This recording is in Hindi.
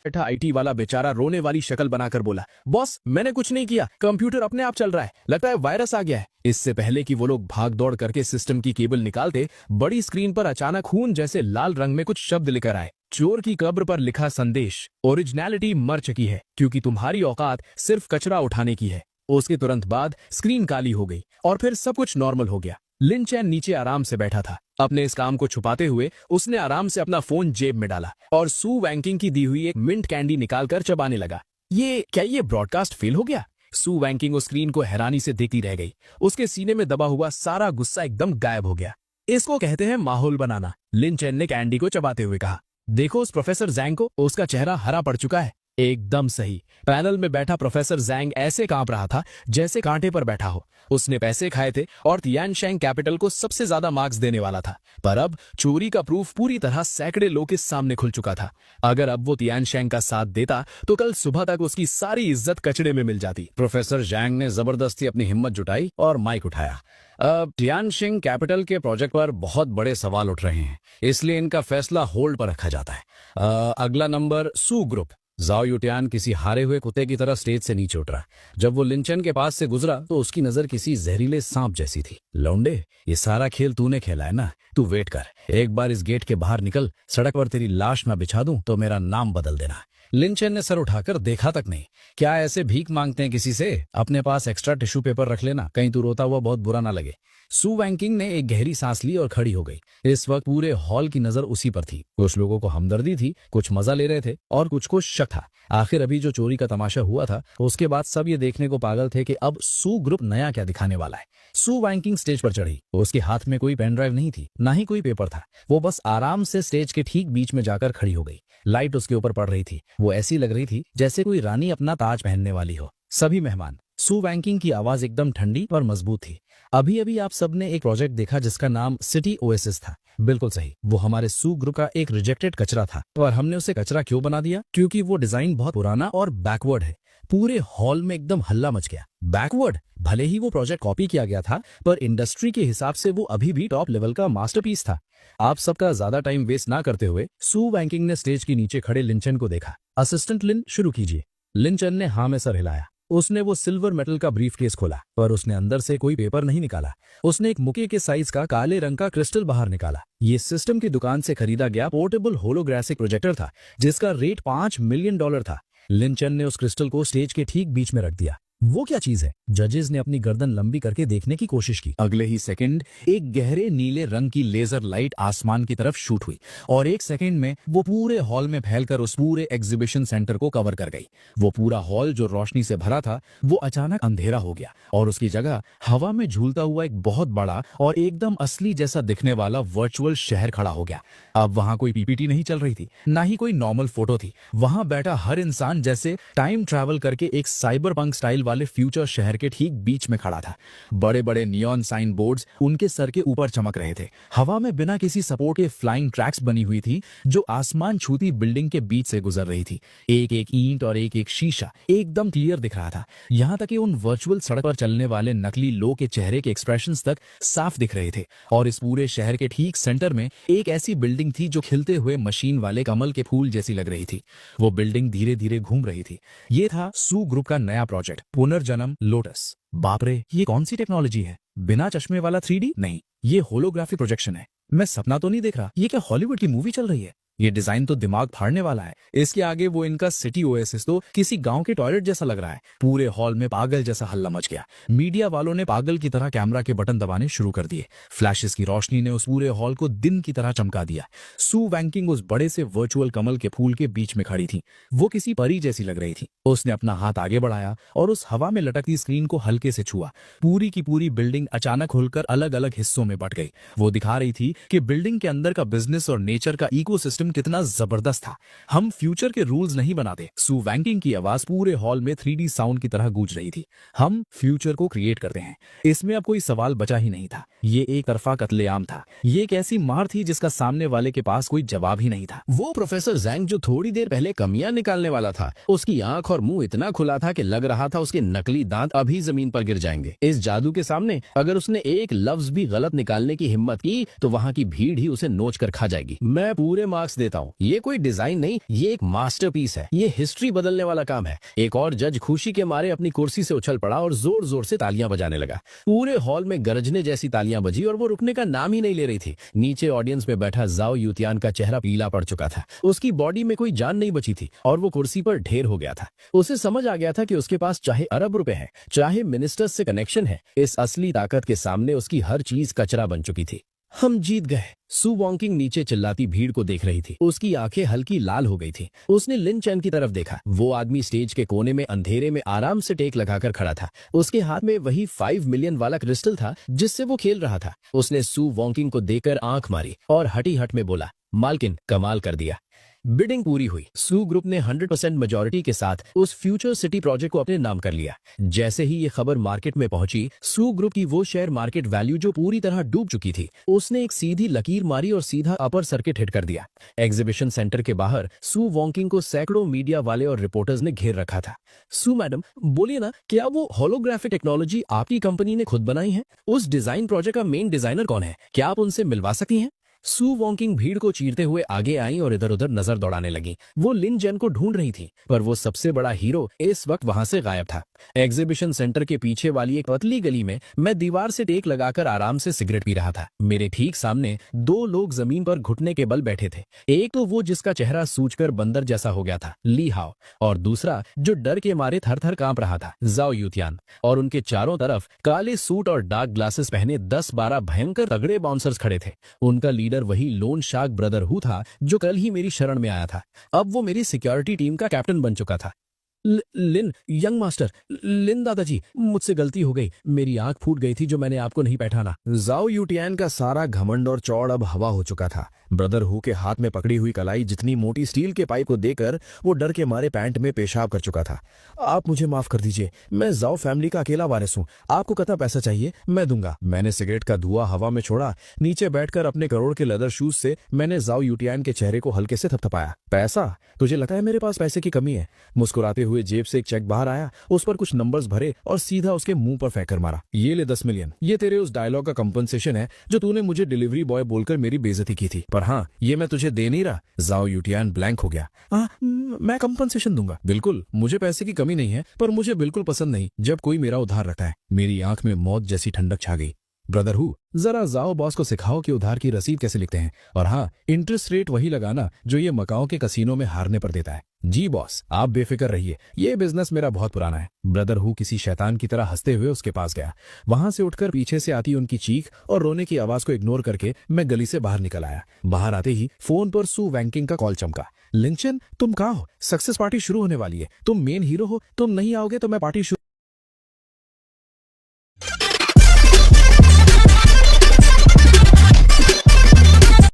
बैठा आईटी वाला बेचारा रोने वाली शक्ल बनाकर बोला, बॉस मैंने कुछ नहीं किया, कंप्यूटर अपने आप चल रहा है, लगता है वायरस आ गया है। इससे पहले कि वो लोग भाग दौड़ करके सिस्टम की केबल निकालते, बड़ी स्क्रीन पर अचानक खून जैसे लाल रंग में कुछ शब्द लिखकर आए। चोर की कब्र पर लिखा संदेश, ओरिजिनलिटी मर चुकी है क्योंकि तुम्हारी औकात सिर्फ कचरा उठाने की है। उसके तुरंत बाद स्क्रीन काली हो गई और फिर सब कुछ नॉर्मल हो गया। लिन चैन नीचे आराम से बैठा था। अपने इस काम को छुपाते हुए उसने आराम से अपना फोन जेब में डाला और सू वैंकिंग की दी हुई एक मिंट कैंडी निकालकर चबाने लगा। ये ब्रॉडकास्ट फेल हो गया? सू वैंकिंग उस स्क्रीन को हैरानी से देखती रह गई। उसके सीने में दबा हुआ सारा गुस्सा एकदम गायब हो गया। इसको कहते हैं माहौल बनाना, लिन चैन ने कैंडी को चबाते हुए कहा। देखो उस प्रोफेसर जैंग को, उसका चेहरा हरा पड़ चुका है। एकदम सही। पैनल में बैठा प्रोफेसर जैंग ऐसे कांप रहा था जैसे कांटे पर बैठा हो। उसने पैसे खाए थे और तियानशैंग कैपिटल को सबसे ज्यादा मार्क्स देने वाला था, पर अब चोरी का प्रूफ पूरी तरह सैकड़े लोग के सामने खुल चुका था। अगर अब वो तियानशैंग का साथ देता तो कल सुबह तक उसकी सारी इज्जत कचड़े में मिल जाती। प्रोफेसर जैंग ने जबरदस्ती अपनी हिम्मत जुटाई और माइक उठाया। तियानशिंग कैपिटल के प्रोजेक्ट पर बहुत बड़े सवाल उठ रहे हैं, इसलिए इनका फैसला होल्ड पर रखा जाता है। अगला नंबर सू ग्रुप। जाओ युटियान किसी हारे हुए कुत्ते की तरह स्टेज से नीचे उतरा। जब वो लिंचन के पास से गुजरा तो उसकी नजर किसी जहरीले सांप जैसी थी। लौंडे, ये सारा खेल तूने खेला है ना, तू वेट कर, एक बार इस गेट के बाहर निकल, सड़क पर तेरी लाश ना बिछा दूं तो मेरा नाम बदल देना। लिंचन ने सर उठाकर देखा तक नहीं। क्या ऐसे भीख मांगते हैं किसी से? अपने पास एक्स्ट्रा टिश्यू पेपर रख लेना, कहीं तू रोता हुआ बहुत बुरा ना लगे। सू वैंकिंग ने एक गहरी सांस ली और खड़ी हो गई। इस वक्त पूरे हॉल की नजर उसी पर थी। कुछ लोगों को हमदर्दी थी, कुछ मजा ले रहे थे और कुछ को शक था। आखिर अभी जो चोरी का तमाशा हुआ था उसके बाद सब ये देखने को पागल थे कि अब सू ग्रुप नया क्या दिखाने वाला है। सू वैंकिंग स्टेज पर चढ़ी। उसके हाथ में कोई पेन ड्राइव नहीं थी, ना ही कोई पेपर था। वो बस आराम से स्टेज के ठीक बीच में जाकर खड़ी हो गई। लाइट उसके ऊपर पड़ रही थी। वो ऐसी लग रही थी जैसे कोई रानी अपना ताज पहनने वाली हो। सभी मेहमान। सू वैंकिंग की आवाज एकदम ठंडी और मजबूत थी। अभी अभी आप सबने एक प्रोजेक्ट देखा जिसका नाम सिटी ओएसिस था। बिल्कुल सही, वो हमारे सू ग्रुप का एक रिजेक्टेड कचरा था। और हमने उसे कचरा क्यों बना दिया? क्योंकि वो डिजाइन बहुत पुराना और बैकवर्ड है। पूरे हॉल में एकदम हल्ला मच गया। बैकवर्ड? भले ही वो प्रोजेक्ट कॉपी किया गया था, पर इंडस्ट्री के हिसाब से वो अभी भी टॉप लेवल का मास्टरपीस था। आप सबका ज्यादा टाइम वेस्ट ना करते हुए सू वैंकिंग ने स्टेज के नीचे खड़े लिंचन को देखा। असिस्टेंट लिन, शुरू कीजिए। लिंचन ने हाँ में सर हिलाया। उसने वो सिल्वर मेटल का ब्रीफकेस खोला, पर उसने अंदर से कोई पेपर नहीं निकाला। उसने एक मुक्के के साइज का काले रंग का क्रिस्टल बाहर निकाला। ये सिस्टम की दुकान से खरीदा गया पोर्टेबल होलोग्राफिक प्रोजेक्टर था जिसका रेट $5 मिलियन था। लिंचन ने उस क्रिस्टल को स्टेज के ठीक बीच में रख दिया। वो क्या चीज है? जजेस ने अपनी गर्दन लंबी करके देखने की कोशिश की। अगले ही सेकंड एक गहरे नीले रंग की लेजर लाइट आसमान की तरफ शूट हुई और एक सेकंड में वो पूरे हॉल में फैलकर उस पूरे एग्जीबिशन सेंटर को कवर कर गई। वो पूरा हॉल जो रोशनी से भरा था वो अचानक अंधेरा हो गया और उसकी जगह हवा में झूलता हुआ एक बहुत बड़ा और एकदम असली जैसा दिखने वाला वर्चुअल शहर खड़ा हो गया। अब वहां कोई पीपीटी नहीं चल रही थी, ना ही कोई नॉर्मल फोटो थी। वहां बैठा हर इंसान जैसे टाइम ट्रैवल करके एक साइबर पंक स्टाइल वाले फ्यूचर शहर के ठीक बीच में खड़ा था। बड़े बड़े नियॉन साइन बोर्ड्स उनके सर के ऊपर चमक रहे थे। हवा में बिना किसी सपोर्ट के फ्लाइंग ट्रैक्स बनी हुई थी जो आसमान छूती बिल्डिंग के बीच से गुजर रही थी। एक एक ईंट और एक एक शीशा एकदम क्लियर दिख रहा था। यहाँ तक कि उन वर्चुअल सड़क पर चलने वाले नकली लोग के चेहरे के एक्सप्रेशंस तक साफ दिख रहे थे। और इस पूरे शहर के ठीक सेंटर में एक ऐसी बिल्डिंग थी जो खिलते हुए मशीन वाले कमल के फूल जैसी लग रही थी। वो बिल्डिंग धीरे धीरे घूम रही थी। ये था सू ग्रुप का नया प्रोजेक्ट, पुनर्जन्म लोटस। बाप रे, ये कौन सी टेक्नोलॉजी है? बिना चश्मे वाला 3D? नहीं, ये होलोग्राफिक प्रोजेक्शन है। मैं सपना तो नहीं देख रहा। ये क्या हॉलीवुड की मूवी चल रही है? ये डिजाइन तो दिमाग फाड़ने वाला है। इसके आगे वो इनका सिटी ओएसिस तो किसी गांव के टॉयलेट जैसा लग रहा है। पूरे हॉल में पागल जैसा हल्ला मच गया। मीडिया वालों ने पागल की तरह कैमरा के बटन दबाने शुरू कर दिए। फ्लैशेस की रोशनी ने उस पूरे हॉल को दिन की तरह चमका दिया। सू वैंकिंग उस बड़े से वर्चुअल कमल के फूल के बीच में खड़ी थी। वो किसी परी जैसी लग रही थी। उसने अपना हाथ आगे बढ़ाया और उस हवा में लटकती स्क्रीन को हल्के से छुआ। पूरी की पूरी बिल्डिंग अचानक खुलकर अलग अलग हिस्सों में बट गई। वो दिखा रही थी कि बिल्डिंग के अंदर का बिजनेस और नेचर का इकोसिस्टम कितना जबरदस्त था। हम फ्यूचर के रूल्स नहीं बनाते। सू वैंकिंग की आवाज पूरे हॉल में 3D साउंड की तरह गूंज रही थी। हम फ्यूचर को क्रिएट करते हैं। इसमें अब कोई सवाल बचा ही नहीं था। ये एक तरफा कत्लेआम था। ये एक ऐसी मार थी जिसका सामने वाले के पास कोई जवाब ही नहीं था। वो प्रोफेसर जैंग जो थोड़ी देर पहले कमियां निकालने वाला था, उसकी आंख और मुंह इतना खुला था कि लग रहा था उसके नकली दांत अभी जमीन पर गिर जाएंगे। इस जादू के सामने अगर उसने एक लफ्ज भी गलत निकालने की हिम्मत की तो वहां की भीड़ ही उसे नोच कर खा जाएगी। मैं पूरे मार्क्स देता हूँ, ये कोई डिजाइन नहीं, ये एक मास्टरपीस है, ये हिस्ट्री बदलने वाला काम है। एक और जज खुशी के मारे अपनी कुर्सी से उछल पड़ा और जोर जोर से तालियां बजाने लगा। पूरे हॉल में गरजने जैसी तालियां बजी और वो रुकने का नाम ही नहीं ले रही थी। नीचे ऑडियंस में बैठा जाओ यूतियान का चेहरा पीला पड़ चुका था, उसकी बॉडी में कोई जान नहीं बची थी और वो कुर्सी पर ढेर हो गया था। उसे समझ आ गया था कि उसके पास चाहे अरब रुपए हैं, चाहे मिनिस्टर्स से कनेक्शन है, इस असली ताकत के सामने उसकी हर चीज कचरा बन चुकी थी। हम जीत गए। सू वॉन्किंग नीचे चिल्लाती भीड़ को देख रही थी, उसकी आंखें हल्की लाल हो गई थी। उसने लिन चैन की तरफ देखा। वो आदमी स्टेज के कोने में अंधेरे में आराम से टेक लगाकर खड़ा था। उसके हाथ में वही 5 मिलियन वाला क्रिस्टल था जिससे वो खेल रहा था। उसने सू वॉन्किंग को देखकर आंख मारी और हटी हट में बोला, मालकिन कमाल कर दिया। बिडिंग पूरी हुई। सू ग्रुप ने 100% मेजॉरिटी के साथ उस फ्यूचर सिटी प्रोजेक्ट को अपने नाम कर लिया। जैसे ही ये खबर मार्केट में पहुंची, सू ग्रुप की वो शेयर मार्केट वैल्यू जो पूरी तरह डूब चुकी थी, उसने एक सीधी लकीर मारी और सीधा अपर सर्किट हिट कर दिया। एग्जीबिशन सेंटर के बाहर सू वॉन्किंग को सैकड़ों मीडिया वाले और रिपोर्टर्स ने घेर रखा था। सू मैडम, बोलिए ना, क्या वो होलोग्राफिक टेक्नोलॉजी आपकी कंपनी ने खुद बनाई है? उस डिजाइन प्रोजेक्ट का मेन डिजाइनर कौन है? क्या आप उनसे मिलवा सकती हैं? सू वॉन्किंग भीड़ को चीरते हुए आगे आई और इधर उधर नजर दौड़ाने लगी। वो लिन जेन को ढूंढ रही थी, पर वो सबसे बड़ा हीरो इस वक्त वहां से गायब था। एग्जीबिशन सेंटर के पीछे वाली एक पतली गली में मैं दीवार से टेक लगाकर आराम से सिगरेट पी रहा था। मेरे ठीक सामने 2 लोग जमीन पर घुटने के बल बैठे थे। एक तो वो जिसका चेहरा सूजकर बंदर जैसा हो गया था, ली हाओ, और दूसरा जो डर के मारे थर थर कांप रहा था, जाओ यूतियान। और उनके चारों तरफ काले सूट और डार्क ग्लासेस पहने 10-12 भयंकर तगड़े बाउंसर्स खड़े थे। उनका लीडर वही लोन शार्क ब्रदर हु था जो कल ही मेरी शरण में आया था। अब वो मेरी सिक्योरिटी टीम का कैप्टन बन चुका था। लिन, यंग मास्टर, लिन दादाजी, मुझसे गलती हो गई। मेरी आंख फूट गई थी जो मैंने आपको नहीं पहचाना। जाओ यूटियान का सारा घमंड और चौड़ अब हवा हो चुका था। ब्रदर हु के हाथ में पकड़ी हुई कलाई जितनी मोटी स्टील के पाइप को देकर वो डर के मारे पैंट में पेशाब कर चुका था। आप मुझे माफ कर दीजिए, मैं जाओ फैमिली का अकेला वारिस हूँ। आपको कितना पैसा चाहिए मैं दूंगा। मैंने सिगरेट का धुआं हवा में छोड़ा। नीचे बैठकर अपने करोड़ के लेदर शूज से मैंने जाओ यूटियान के चेहरे को हल्के से थपथपाया। पैसा? तुझे लगता है मेरे पास पैसे की कमी है? मुस्कुराते हुए जेब से एक चेक बाहर आया, उस पर कुछ नंबर्स भरे और सीधा उसके मुंह पर फेंक कर मारा। ये ले 10 मिलियन। ये तेरे उस डायलॉग का कंपनसेशन है जो तूने मुझे डिलीवरी बॉय बोलकर मेरी बेइज्जती की थी। पर हाँ, ये मैं तुझे दे नहीं रहा। जाओ यूटियान ब्लैंक हो गया। मैं कंपनसेशन दूंगा। बिल्कुल, मुझे पैसे की कमी नहीं है, पर मुझे बिल्कुल पसंद नहीं जब कोई मेरा उधार रखता है। मेरी आंख में मौत जैसी ठंडक छा गई। ब्रदर हु, जरा जाओ बॉस को सिखाओ कि उधार की रसीद कैसे लिखते हैं, और हाँ, इंटरेस्ट रेट वही लगाना जो ये मकाओ के कसीनों में हारने पर देता है। जी बॉस, आप बेफिक्र रहिए, ये बिजनेस मेरा बहुत पुराना है। ब्रदर हु किसी शैतान की तरह हंसते हुए उसके पास गया। वहां से उठकर पीछे से आती उनकी चीख और रोने की आवाज को इग्नोर करके मैं गली से बाहर निकल आया। बाहर आते ही फोन पर सू वैंकिंग का कॉल चमका। लिंचन, तुम कहाँ हो? सक्सेस पार्टी शुरू होने वाली है। तुम मेन हीरो हो, तुम नहीं आओगे तो मैं पार्टी शुरू